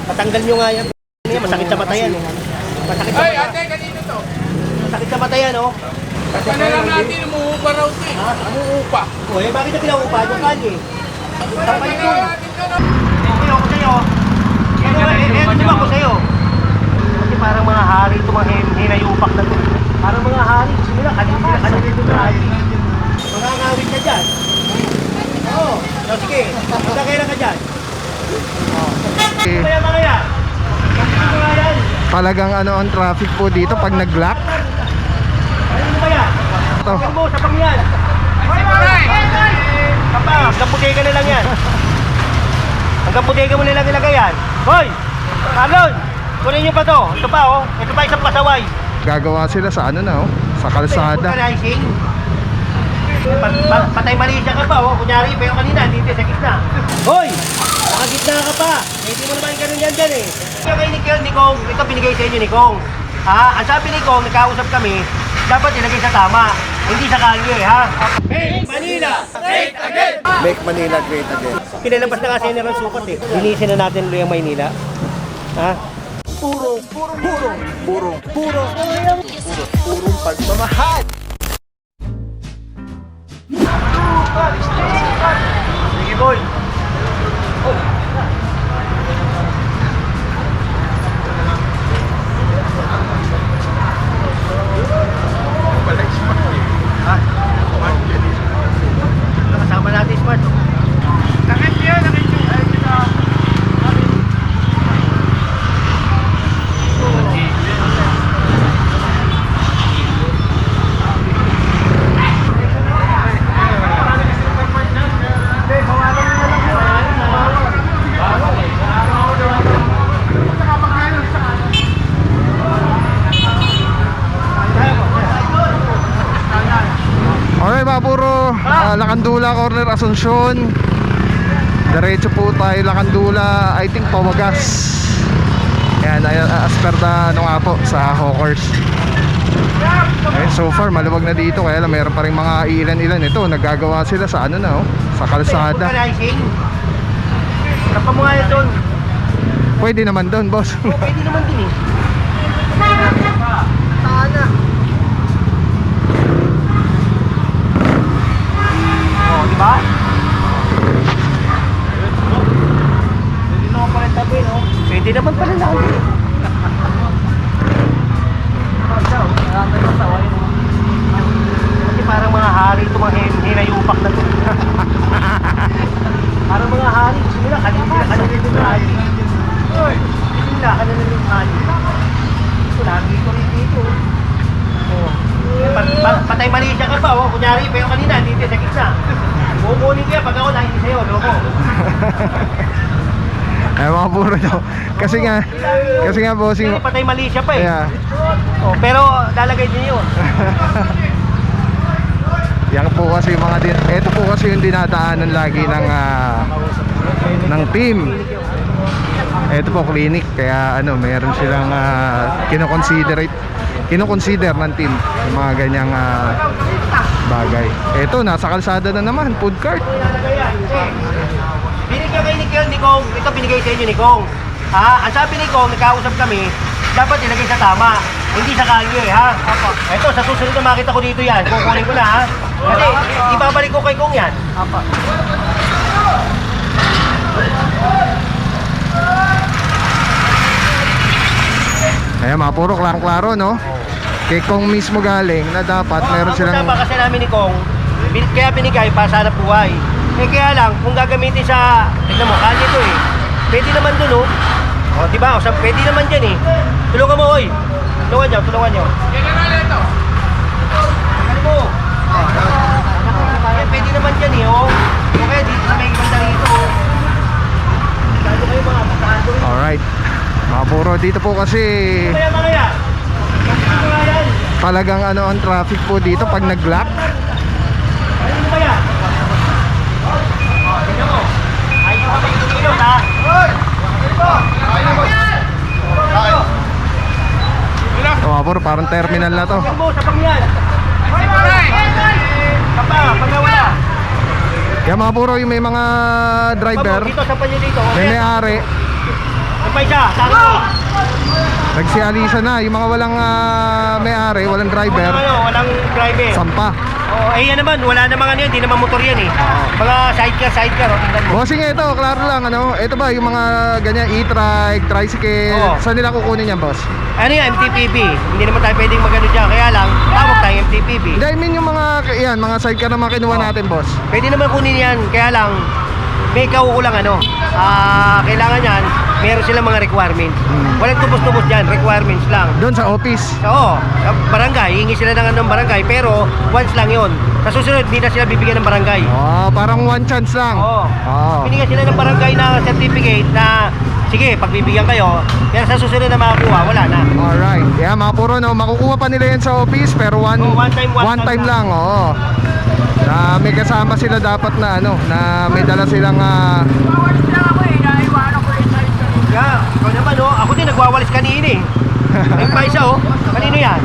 Patanggal nyo nga yan. Masakit sa mata yan. Masakit sa mata. Ate, kanino to? Masakit sa mata yan, oh. Ano lang natin, umuupa raw ito eh. Umuupa. O, eh, bakit na pinaupa? Yung kanya eh. Tapay ito. natin to, no? Okay, ako sa'yo. Di ba ako sa'yo? Kasi parang mga hari ito, mga hinayupak na ito. Parang mga hari. Simula, kanina ito na hari. Mga ngawit ka dyan. Oo. O, sige. Magkakailan ka dyan. Kaya mga yan. Ano nga yan? Talagang ano ang traffic po dito pag nag-lock. Ano ba yan? Ito. Huwag mo, sa pangyan. Kapa, hanggang bodega na lang yan. Hanggang bodega mo nilang ilagay yan. Hoy! Marlon! Kunin nyo pa to. Ito pa oh. Ito pa isang pasaway. Gagawa sila sa ano na oh, sa kalsada. Organizing. Patay Malaysia ka pa oh. Kunyari, pero kanina, dito sa gitna. Hoy! Nakagitna ka pa. Eh, hindi mo naman ganun yan dyan eh. Kaya ni Kong, ito binigay sa inyo ni Kong. Ha? Ang sabi ni Kong, nagkausap kami, dapat ilagay sa tama. Hindi sa kalye, ha? Make Manila great again! Make Manila great again. Pinalabas na kasi ng sukat eh. Linisin na natin yung Maynila. Ha? Purong pagmamahal. Sige boy. Kasama natin smart. Nakit yun, nakit yun. Ay, kita. Okay mga puro, Lakandula Corner, Asuncion. Diretso po tayo Lakandula, I think Pawagas. Yan, as per the ano nga po sa Hawkers. Okay, so far maluwag na dito, kaya lang meron pa rin mga ilan-ilan. Ito, naggagawa sila sa ano na oh, sa kalsada. Organizing. Tapa mo nga yan doon. Pwede naman doon, boss. Pwede naman din eh. Sana. Oh, di ba? Pwede naman pa rin tabi, no? Pwede naman pala lang. Kasi parang mga hari ito, mga hinayupak na ito. Parang mga hari. Simula, kanina ito na hari. Simula, kanina ito na hari. Ito, lagi ko rin dito. Oh. Patay Malaysia ka pa, oh. Kunyari, pero kanina, dito sa gitna. Kukunin ko yan pag ako nakikita sa'yo, loko. Ay mga puro daw. Kasi nga bossing. Kasi patay Malaysia pa eh. Yeah. Oh, pero lalagay din yun. Yan po kasi yung mga ito po kasi yung dinadaanan lagi ng team. Ito po clinic, kaya ano, mayroon silang kino-consider ng team yung mga ganyang bagay. Ito, nasa kalsada na naman, food cart. Binigyan ni Kong, ito binigay sa inyo ni Kong. Ha? Ang sabi ni Kong, nagkausap kami, dapat ilagay sa tama. Hindi sa kalye, ha? Apo. Ito, sa susunod na makita ko dito yan. Kukunin ko na, ha? Kasi, ibabalik ko kay Kong yan. Apo. Ayan mga puro, klaro-klaro no? Kay Kong mismo galing na dapat meron silang... Ang kasi namin ni Kong, kaya binigay para sa hanap buhay. Eh kaya lang, kung gagamitin sa, tignan mo, kalye to eh. Pwede naman dun, oh. O, diba? O, pwede naman dyan eh. Tulungan mo, oy. Tulungan nyo. General ito. Ano mo? Pwede naman dyan eh, oh. Okay, dito sa may ibang dito, oh. Masyado kayo mga pasado eh. Alright. Mga puro, dito po kasi Kaya mga yan. Ano nga yan? talagang ano ang traffic po dito pag nag-lock. Ano ba yan? Tingnan mo. Ayaw ka pa yung ilot, ha? Ito mga puro, parang terminal na to. Tingnan mo, sa pangyan. Kapa, pag nawala. Kaya mga puro, yung may mga driver, Dito, sa panyo dito. may may-ari, Ito, pa isa. Tango. Nagsialisa na, yung mga walang may-ari, walang driver, Walang driver. sampa. Oh, yan naman, wala namang ano yan, hindi naman motor yan eh. Mga sidecar, oh, tingnan mo. Bossing, ito, klaro lang, ito ba, yung mga ganyan, e-trike, tricycle, Oo. saan nila kukunin yan, boss? Ano yan, MTPB. Hindi naman tayo pwedeng magano dyan, kaya lang, tawag tayo MTPB. Hindi, I mean yung mga sidecar na mga kinuha natin, boss. Pwede naman kunin yan, kaya lang, may kaukulang kailangan yan, meron silang mga requirements. Walang tubos-tubos dyan, requirements lang. Doon sa office. Oo, sa barangay, hingi sila ng barangay, pero once lang yon. Sa susunod, hindi na sila bibigyan ng barangay. Oh, parang one chance lang. Oo. Oh. Binigyan sila ng barangay na certificate na, sige, pagbibigyan kayo, pero sa susunod na makakuha, wala na. Alright. Yeah, mga puro, makukuha pa nila yan sa office, pero one time lang, oo. Na may kasama sila dapat na na may dala silang Yeah, ikaw naman ako din nagwawalis kanina eh. May pa isa kanino yan?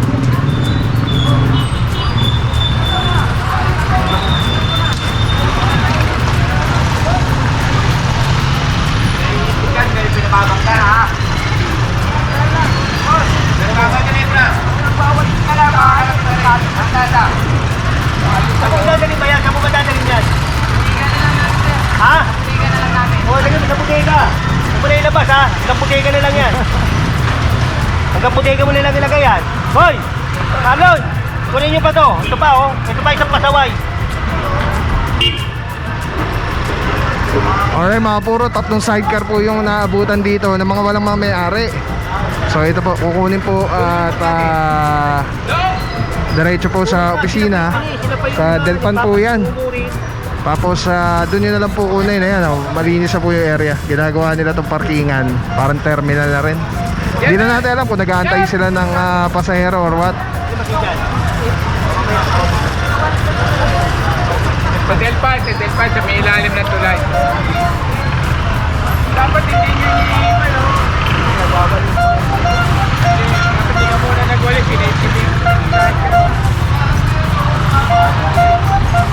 Yan, may pinababang ka ha. Pinababang ka na yung bras. Nagwawalis ka lang ha. Saan mo dadalhin ba yan? Saan mo ba dadalhin yan? Ha? O, lagyan mo sa butega. Huwag mo na ilabas ha. Hanggang butega na lang yan. Hanggang butega mo na lang ilagay yan. Hoy! Marlon! Kunin nyo pa to. Ito pa Ito pa isang pasaway. alright, mga puro, tatlong sidecar po yung naabutan dito ng mga walang mga may-ari. So ito po, kukunin po at diretso po sa opisina. Sa Delpan po yan. Tapos doon yun na lang po kunin. Ayan, malinis na po yung area. Ginagawa nila itong parkingan. Parang terminal na rin. Hindi na natin alam kung nag-aantay sila ng pasahero or what. Sa Delpan, sa may ilalim ng tulay. Dapat hindi nyo iniiwan, dapat hindi ka muna nagwali, pinay-pinay.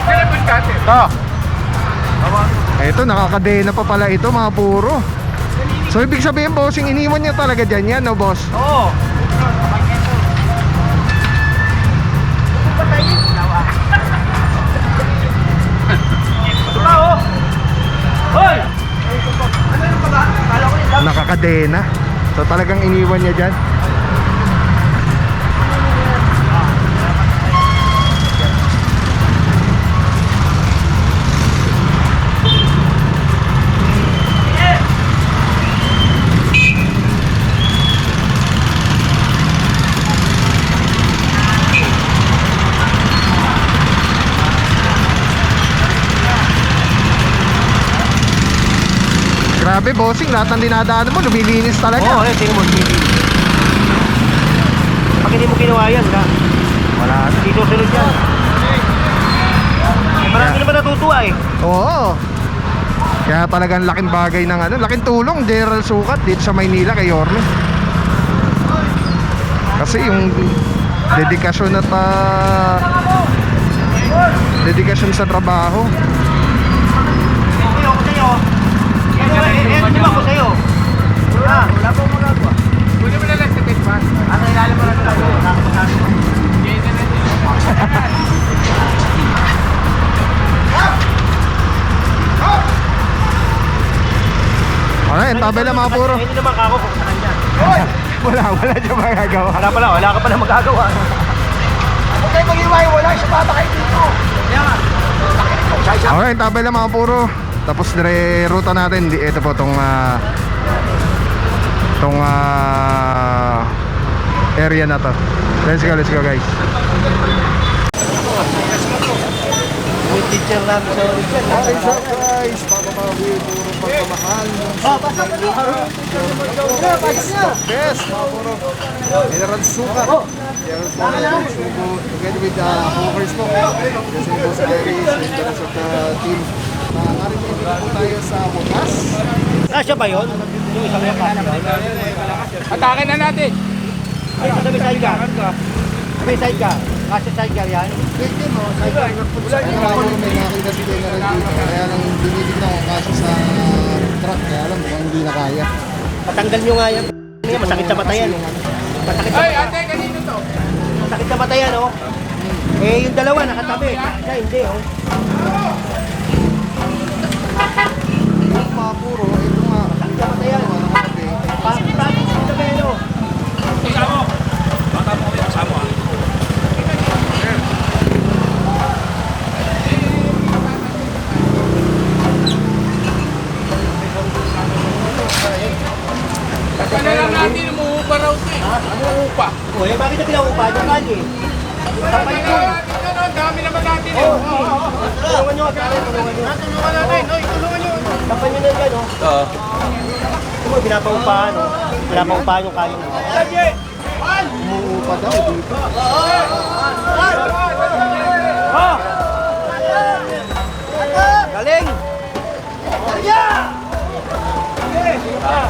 Telepon cutter. Ito. Ito, nakakadena pa pala ito, mga puro. So ibig sabihin, bossing, iniwan niya talaga dyan yan, no boss? Oo. Ito pa Hoy! Ano pa ba? Kala ko yung Nakakadena. So talagang iniwan niya dyan. Grabe, bossing, lahat ng dinadaanan mo, lumilinis talaga. Oo, tingnan mo. Pag hindi mo ginawa yan, wala na. Hindi susunod yan. Marami naman natutuwa eh. Oo. Kaya talagang laking bagay ng laking tulong, General Sukat dito sa Maynila kay Yorme. Kasi yung dedikasyon at dedikasyon sa trabaho. Ako sa'yo. Di ba ako sa'yo? Wala pong magagawa. Kunin mo na lang sa Delpan. Ang ilalim mo lang ako. Nakakapagano. Yan na natin. Alright, tabay lang mga puro. Hindi naman kako kung saan yan. Wala dyan magagawa. Wala ka pa na magagawa. Huwag kayo mag-iway, wala siya babakay dito. Alright, tabay lang mga puro. Tapos dire ruta natin, ito po tong area na to. Let's go guys. May teacher lang sa Okay, so guys, papabawi puro pagkamahal. Best, mga puro. General Sukat. General Sugo, together with Hovers po. Kasi po sa Iris, and the rest of the team. Narinig po tayo sa bukas. Kasya ba yun? Yung isang yung kasya. Atakin na natin. Ay, sa may side ka. May side ka. Kasya side ka yan. Pwede mo, side ka. Kaya ako may nakita si General dito. Kaya lang dinigil na ako kaso sa truck. Kaya lang mukhang hindi na kaya. Patanggal nyo nga yan. Masakit sa mata yan. Masakit sa Ay, mata. ate, kanino to? Masakit sa mata yan, oh. Eh, yung dalawa nakatabi. Siya hindi, oh. Yung mga puro, ito nga. Masakit sa mata yan. Nakatabi. Paano yung tabi, no? Kasama. Baka mo kami kasama. Ano lang natin, umuupa raw ito eh. Ano upa? Oh, eh, bakit na pinaupa? Yung kali. Tapay ko. Ang dami naman natin eh. Oh, tulungan nyo, pare, tulungan nyo. Tulungan natin, oy, tulungan nyo. Tapay nyo na yan, oh. Oo. Ito mo, pinapaupahan, oh. Pinapaupahan yung kayo. Umuupa daw dito. Oh! Galing!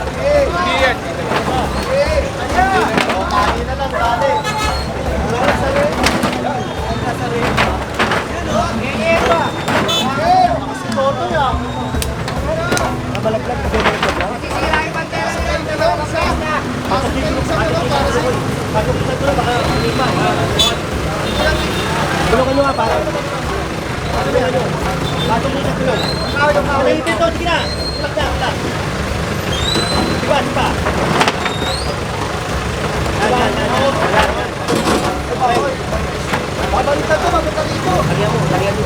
Hindi yan. Kali na lang, kali. Wala na sa rin. Wala na sa rin. Pa! Kasi toto niya. Nabalaglag, nabalaglag lang. Sisira yung bandera sa kanila. Pasok dito sa tuloy. Pasok dito sa tuloy, baka lima. Tulungan nyo nga, pare. Tulungan nyo. Pasok dito sa tuloy. Tulungan dito, sige na. Tulak na, tulak. Diba, diba? Babalitan to, babalitan dito. Talihan mo, talihan mo.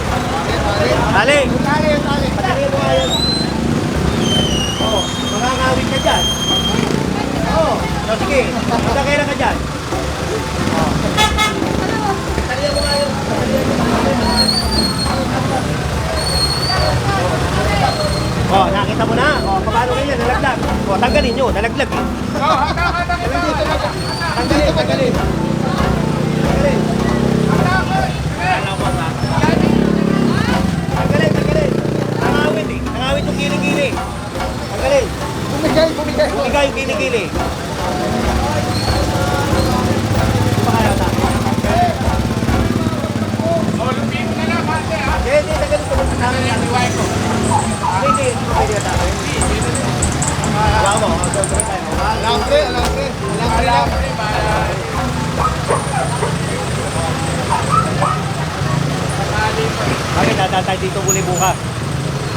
Tali! Talihan mo nga yan. Oo, makakawin ka dyan. Oo, so sige, magkakaira ka dyan. Oo. Talihan mo nga yan. Oh, nakita mo na. Oh, paano ganyan, nalaglag. Oh, tanggalin nyo, nalaglag eh. Tanggalin, tanggalin. Tanggalin. Tanggalin, tanggalin. Tangawin eh. Tangawin yung kiling-kili. Tanggalin. Bumigay. Bumigay yung kiling-kili. Di ba kaya ta? Lumpin mo na lang, ate, ha? Hindi, tanggalin ko. Tanggalin yan. Hindi, pwede na tayo. Wala mo. Alambre. Bakit natatay dito muli bukas?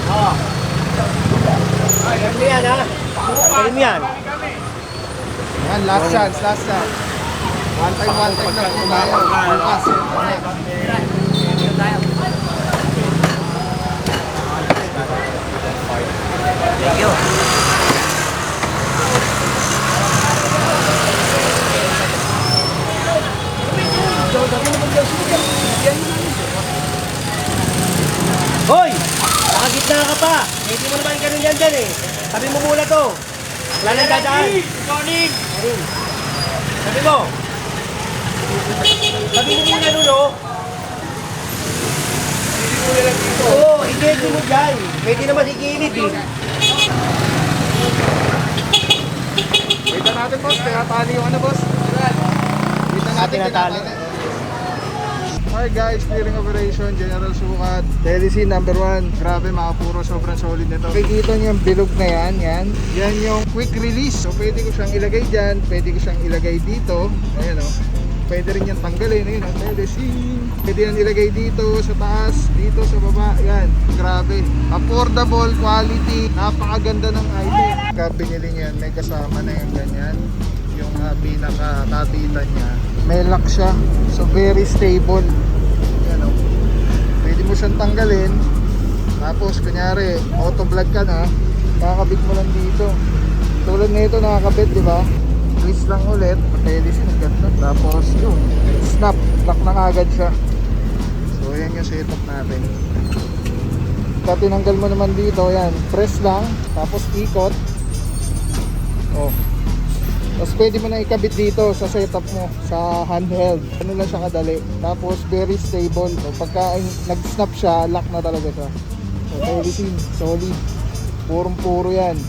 Oo. Ganito yan ha. Tanggalin mo yan. Yan, last chance. One time na kumayo. Bukas. Thank you. Hoy! Nakagitna ka pa! Hindi mo naman ganun yan dyan eh. Sabi mo muna to. Wala nang dadaan. Morning! Ayun. Sabi mo. Sabi mo muna nun oh. Oo, i-gate mo dyan. Pwede naman ikilid eh. Kita natin, boss. Kaya tali yung ano, boss. Kita natin, Tinatali. Hi guys, clearing operation, General Sukat, LEC number 1. Grabe mga puro, sobrang solid nito. Nakikita niyo yung bilog na yan. Yan yung quick release. So pwede ko siyang ilagay dyan, pwede ko siyang ilagay dito. Ayan o. Pwede rin yan tanggalin. Ayun ang LEC. Pwede yan ilagay dito sa taas, dito sa baba. Yan, grabe. Affordable, quality, napakaganda ng item. Pagka binili niyan, may kasama na yung ganyan. Yung pinaka-kabitan niya. May lock siya. So very stable. Yan o. Pwede mo siyang tanggalin. Tapos kunyari, auto vlog ka na, kakabit mo lang dito. Tulad nito nakakabit, di ba? Twist lang ulit, patelis ng ganda. Tapos yun, snap, lock na agad siya. So yan yung setup natin. Pag tinanggal mo naman dito, yan, press lang, tapos ikot. Oh. Tapos pwede mo na ikabit dito sa setup mo, sa handheld. Ano lang siya kadali. Tapos very stable. So, pagka nag-snap siya, lock na talaga siya. So, everything solid. Purong-puro yan.